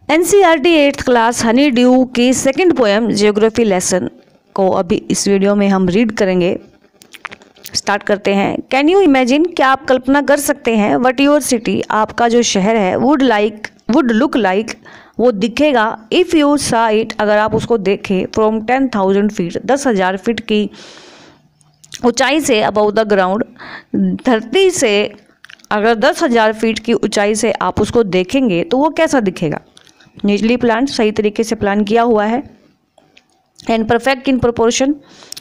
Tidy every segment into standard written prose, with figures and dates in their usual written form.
NCERT 8th class Honey due की second poem geography lesson को अभी इस वीडियो में हम रीड करेंगे। स्टार्ट करते हैं। कैन यू इमेजिन, क्या आप कल्पना कर सकते हैं, व्हाट योर सिटी, आपका जो शहर है, वुड लुक लाइक, वो दिखेगा, इफ़ यू सा इट, अगर आप उसको देखें, फ्रॉम 10,000 फीट, 10,000 फीट की ऊंचाई से, अबव द ग्राउंड, धरती से अगर 10,000 फीट की ऊंचाई से आप उसको देखेंगे तो वो कैसा दिखेगा। नीटली प्लान, सही तरीके से प्लान किया हुआ है। एंड परफेक्ट इन प्रोपोर्शन,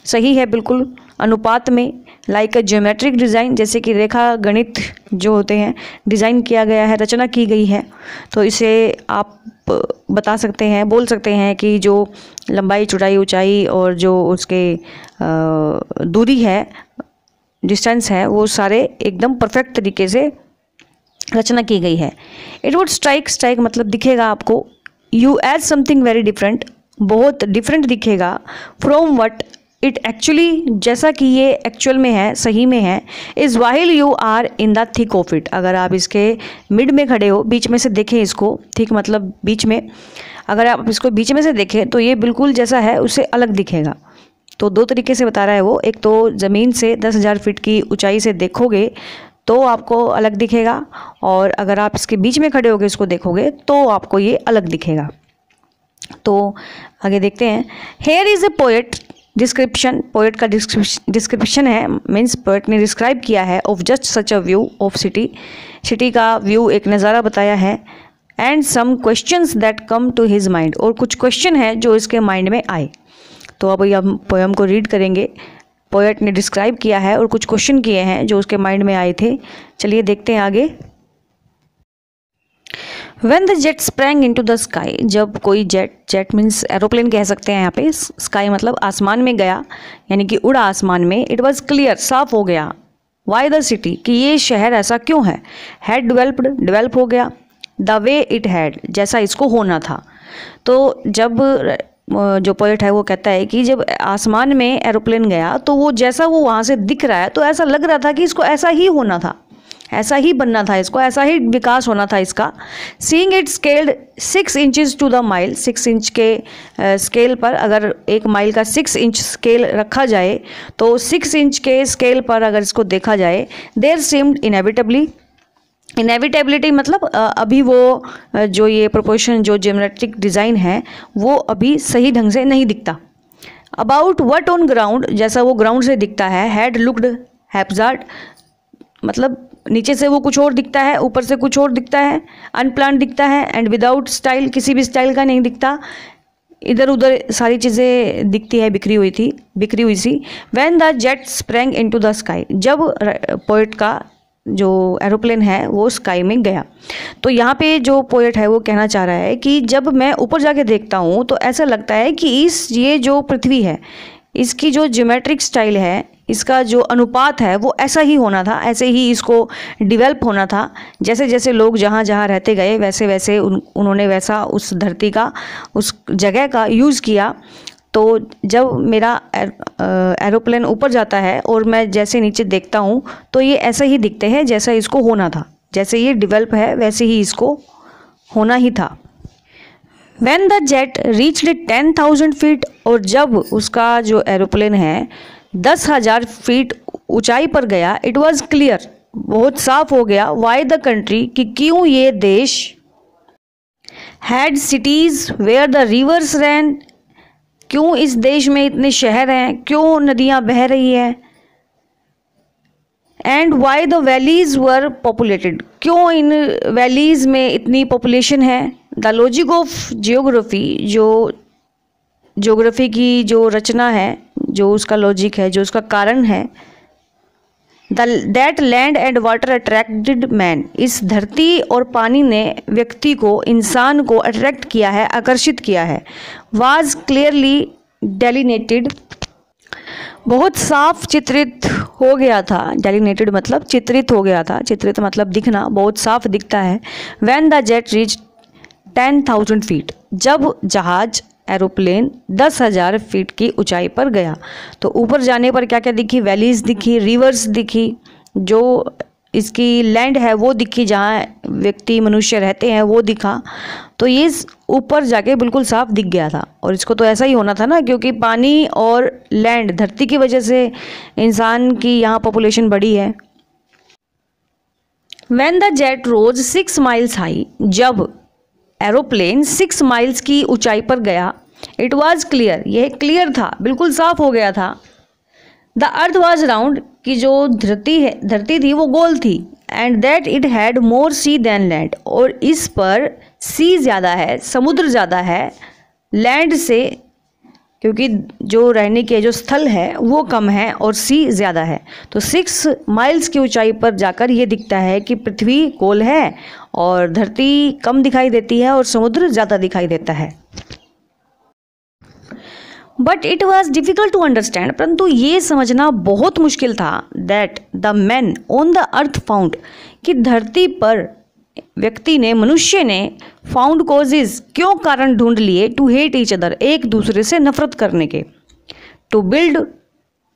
सही है बिल्कुल अनुपात में। लाइक अ ज्योमेट्रिक डिज़ाइन, जैसे कि रेखा गणित जो होते हैं, डिज़ाइन किया गया है, रचना की गई है। तो इसे आप बता सकते हैं, बोल सकते हैं कि जो लंबाई, चौड़ाई, ऊंचाई और जो उसके दूरी है, डिस्टेंस है, वो सारे एकदम परफेक्ट तरीके से रचना की गई है। इट वुड स्ट्राइक मतलब दिखेगा आपको। You as something very different, बहुत डिफरेंट दिखेगा। फ्रॉम वट इट एक्चुअली, जैसा कि ये एक्चुअल में है, सही में है। Is while you are in the thick of it, अगर आप इसके मिड में खड़े हो, बीच में से देखें इसको, थिक मतलब बीच में, अगर आप इसको बीच में से देखें तो ये बिल्कुल जैसा है उससे अलग दिखेगा। तो दो तरीके से बता रहा है वो। एक तो ज़मीन से 10,000 फीट की ऊंचाई से देखोगे तो आपको अलग दिखेगा, और अगर आप इसके बीच में खड़े होकर इसको देखोगे तो आपको ये अलग दिखेगा। तो आगे देखते हैं। Here is a poet description, poet का डिस्क्रिप्शन है, मीन्स पोएट ने डिस्क्राइब किया है of just such a view of city, city का व्यू, एक नज़ारा बताया है। And some questions that come to his mind, और कुछ क्वेश्चन है जो इसके माइंड में आए। तो अब हम पोएम को रीड करेंगे। पोएट ने डिस्क्राइब किया है और कुछ क्वेश्चन किए हैं जो उसके माइंड में आए थे। चलिए देखते हैं आगे। When the jet sprang into the sky, जब कोई जेट मीन्स एरोप्लेन कह सकते हैं यहाँ पे, स्काई मतलब आसमान में गया, यानी कि उड़ा आसमान में। इट वॉज क्लियर, साफ हो गया। वाई द सिटी, कि ये शहर ऐसा क्यों है। हैड डेवलप हो गया। द वे इट हैड, जैसा इसको होना था। तो जब जो पोएट है वो कहता है कि जब आसमान में एरोप्लेन गया तो वो जैसा वो वहाँ से दिख रहा है तो ऐसा लग रहा था कि इसको ऐसा ही होना था, ऐसा ही बनना था, इसको ऐसा ही विकास होना था इसका। Seeing it scaled 6 inches to the mile, 6 inch के स्केल पर, अगर 1 माइल का 6 इंच स्केल रखा जाए तो 6 इंच के स्केल पर अगर इसको देखा जाए, देयर सीम्ड इनएविटेबिलिटी मतलब अभी वो जो ये प्रोपोर्शन, जो ज्योमेट्रिक डिज़ाइन है, वो अभी सही ढंग से नहीं दिखता। अबाउट वट ऑन ग्राउंड, जैसा वो ग्राउंड से दिखता है। हैड लुक्ड हैप्जार्ड, मतलब नीचे से वो कुछ और दिखता है, ऊपर से कुछ और दिखता है, अनप्लान दिखता है। एंड विदाउट स्टाइल, किसी भी स्टाइल का नहीं दिखता, इधर उधर सारी चीज़ें दिखती है, बिखरी हुई सी। When the jet sprang into the sky, जब पोएट का जो एरोप्लेन है वो स्काई में गया। तो यहाँ पे जो पोएट है वो कहना चाह रहा है कि जब मैं ऊपर जाके देखता हूँ तो ऐसा लगता है कि ये जो पृथ्वी है, इसकी जो ज्योमेट्रिक स्टाइल है, इसका जो अनुपात है वो ऐसा ही होना था, ऐसे ही इसको डेवलप होना था। जैसे जैसे लोग जहाँ जहाँ रहते गए वैसे वैसे उन्होंने वैसा उस धरती का, उस जगह का यूज़ किया। तो जब मेरा एरोप्लेन ऊपर जाता है और मैं जैसे नीचे देखता हूँ तो ये ऐसा ही दिखते हैं जैसा इसको होना था, जैसे ये डेवलप है वैसे ही इसको होना ही था। When the jet reached 10,000 feet, और जब उसका जो एरोप्लेन है 10,000 फीट ऊंचाई पर गया, इट वॉज क्लियर, बहुत साफ हो गया। वाई द कंट्री, कि क्यों ये देश, had cities where the rivers ran, क्यों इस देश में इतने शहर हैं, क्यों नदियाँ बह रही हैं। And why the valleys were populated, क्यों इन वैलीज़ में इतनी पॉपुलेशन है। द लॉजिक ऑफ जियोग्राफी, जो ज्योग्राफी की जो रचना है, जो उसका लॉजिक है, जो उसका कारण है। That land and water attracted man, इस धरती और पानी ने व्यक्ति को, इंसान को अट्रैक्ट किया है, आकर्षित किया है। वाज क्लियरली डेलिनेटेड, बहुत साफ चित्रित हो गया था। डेलिनेटेड मतलब चित्रित हो गया था, चित्रित मतलब दिखना, बहुत साफ दिखता है। When the jet reach 10,000 feet, जब जहाज एरोप्लेन 10,000 फीट की ऊंचाई पर गया तो ऊपर जाने पर क्या क्या दिखी, वैलीज दिखी, रिवर्स दिखी, जो इसकी लैंड है वो दिखी, जहाँ व्यक्ति मनुष्य रहते हैं वो दिखा। तो ये ऊपर जाके बिल्कुल साफ दिख गया था, और इसको तो ऐसा ही होना था ना, क्योंकि पानी और लैंड, धरती की वजह से इंसान की यहाँ पॉपुलेशन बढ़ी है। When the jet rose 6 miles high, जब एरोप्लेन 6 माइल्स की ऊंचाई पर गया, इट वॉज क्लियर, यह क्लियर था, बिल्कुल साफ हो गया था। द अर्थ वॉज राउंड, कि जो धरती थी वो गोल थी। And that it had more sea than land, और इस पर सी ज़्यादा है, समुद्र ज़्यादा है लैंड से, क्योंकि जो रहने के जो स्थल है वो कम है और सी ज़्यादा है। तो 6 माइल्स की ऊंचाई पर जाकर ये दिखता है कि पृथ्वी गोल है और धरती कम दिखाई देती है और समुद्र ज़्यादा दिखाई देता है। But it was difficult to understand, परंतु ये समझना बहुत मुश्किल था। That the man on the earth found, कि धरती पर व्यक्ति ने, मनुष्य ने फाउंड कॉजेज, क्यों कारण ढूंढ लिए, टू हेट ईच अदर, एक दूसरे से नफरत करने के। To build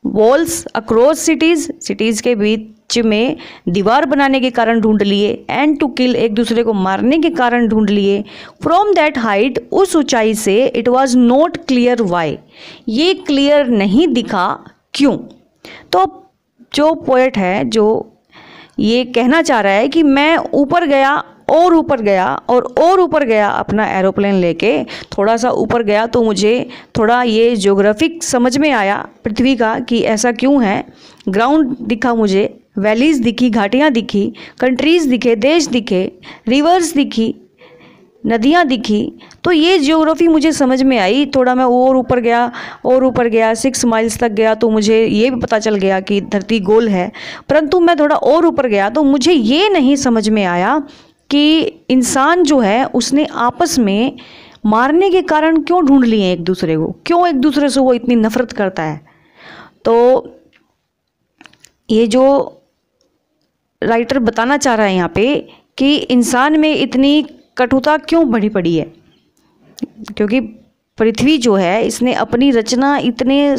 walls across cities, cities के बीच में दीवार बनाने के कारण ढूंढ लिए। एंड टू किल, एक दूसरे को मारने के कारण ढूंढ लिए। फ्रॉम दैट हाइट, उस ऊंचाई से, it was not clear why, ये क्लियर नहीं दिखा क्यों। तो जो पोएट है, जो ये कहना चाह रहा है कि मैं ऊपर गया और ऊपर गया और ऊपर गया अपना एरोप्लेन लेके, थोड़ा सा ऊपर गया तो मुझे थोड़ा ये ज्योग्राफिक समझ में आया पृथ्वी का कि ऐसा क्यों है। ग्राउंड दिखा मुझे, वैलीज दिखी, घाटियाँ दिखी, कंट्रीज दिखे, देश दिखे, रिवर्स दिखी, नदियाँ दिखी। तो ये ज्योग्राफी मुझे समझ में आई। थोड़ा मैं और ऊपर गया 6 माइल्स तक गया तो मुझे ये भी पता चल गया कि धरती गोल है। परंतु मैं थोड़ा और ऊपर गया तो मुझे ये नहीं समझ में आया कि इंसान जो है उसने आपस में मारने के कारण क्यों ढूंढ लिए एक दूसरे को, क्यों एक दूसरे से वो इतनी नफरत करता है। तो ये जो राइटर बताना चाह रहा है यहाँ पे कि इंसान में इतनी कटुता क्यों बढ़ी पड़ी है, क्योंकि पृथ्वी जो है इसने अपनी रचना इतने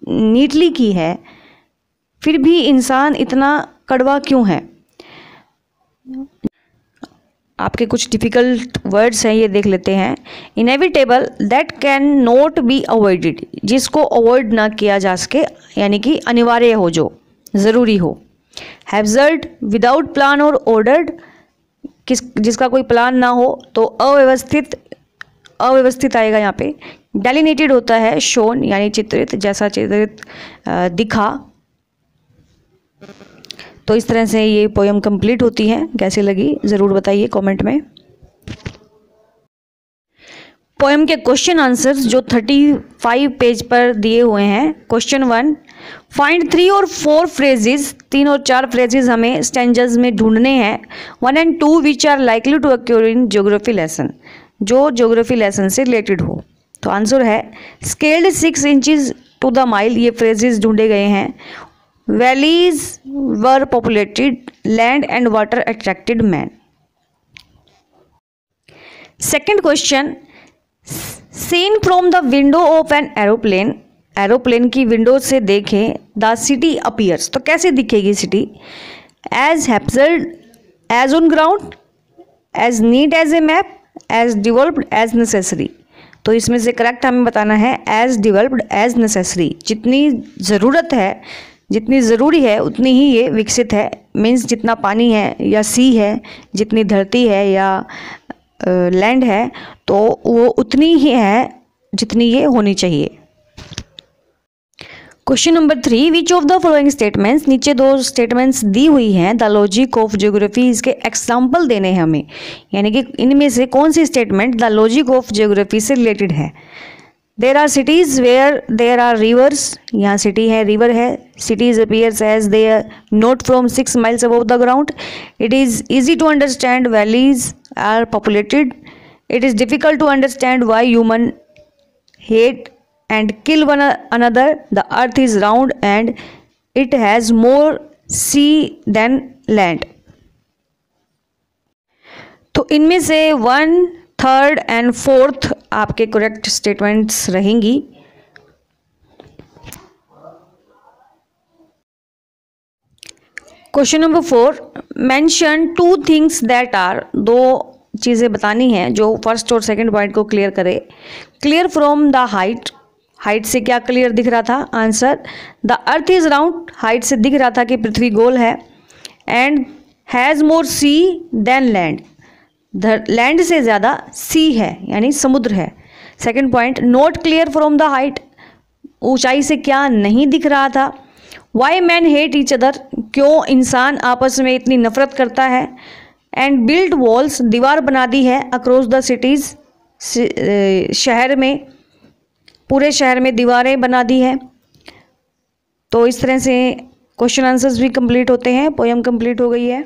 नीटली की है, फिर भी इंसान इतना कड़वा क्यों है। आपके कुछ डिफ़िकल्ट वर्ड्स हैं, ये देख लेते हैं। Inevitable, that can not be avoided, जिसको अवॉइड ना किया जा सके, यानी कि अनिवार्य हो, जो ज़रूरी हो। हैब्सर्ड, विदाउट प्लान और ऑर्डर्ड, जिसका कोई प्लान ना हो तो अव्यवस्थित आएगा यहाँ पे। डेलिनेटेड होता है शोन, यानी चित्रित, जैसा चित्रित दिखा। तो इस तरह से ये पोयम कंप्लीट होती है। कैसी लगी ज़रूर बताइए कमेंट में। पोयम के क्वेश्चन आंसर्स जो 35 पेज पर दिए हुए हैं। क्वेश्चन 1, फाइंड 3 और 4 फ्रेजेस, 3 और 4 फ्रेजेस हमें स्टैंजर्स में ढूंढने हैं। 1 and 2 which are likely to occur in geography lesson, जो ज्योग्राफी लेसन से रिलेटेड हो। तो आंसर है scaled 6 inches to the mile, ये फ्रेजेस ढूंढे गए हैं। Valleys were populated, land and water attracted man. Second question, seen from the window of an aeroplane, aeroplane की विंडो से देखें, द सिटी अपीयर्स, तो कैसे दिखेगी सिटी। एज हैप्सल्ड as on ground, as neat as A map, as developed as necessary. तो इसमें से करेक्ट हमें बताना है एज डिवेल्प्ड एज नेसेसरी। जितनी ज़रूरत है, जितनी ज़रूरी है उतनी ही ये विकसित है। मीन्स जितना पानी है या सी है, जितनी धरती है या लैंड है, तो वो उतनी ही है जितनी ये होनी चाहिए। Question number 3, which of the following statements, नीचे 2 स्टेटमेंट्स दी हुई हैं, द लॉजिक ऑफ ज्योग्राफी, इसके एग्जाम्पल देने हैं हमें, यानी कि इनमें से कौन सी statement the logic of geography से रिलेटेड है। There are cities where there are rivers, यहाँ सिटी है, रिवर है। Cities appears as they are not from 6 miles above the ground. It is easy to understand valleys are populated. It is difficult to understand why human hate and kill one another. The earth is round and it has more sea than land. तो इनमें से 1, 3rd and 4th आपके correct statements रहेंगी। Question number 4, mention 2 things that are, 2 चीज़ें बतानी हैं जो first और सेकंड पॉइंट को क्लियर करे। Clear from the height, height से क्या क्लियर दिख रहा था? Answer, the earth is round, height से दिख रहा था कि पृथ्वी गोल है। And has more sea than land, land से ज़्यादा सी है यानी समुद्र है। Second point, not clear from the height, ऊंचाई से क्या नहीं दिख रहा था? Y man hate each other, क्यों इंसान आपस में इतनी नफरत करता है? एंड बिल्ड वॉल्स, दीवार बना दी है अक्रॉस द सिटीज़, शहर में, पूरे शहर में दीवारें बना दी है। तो इस तरह से क्वेश्चन आंसर्स भी कंप्लीट होते हैं। पोएम कंप्लीट हो गई है।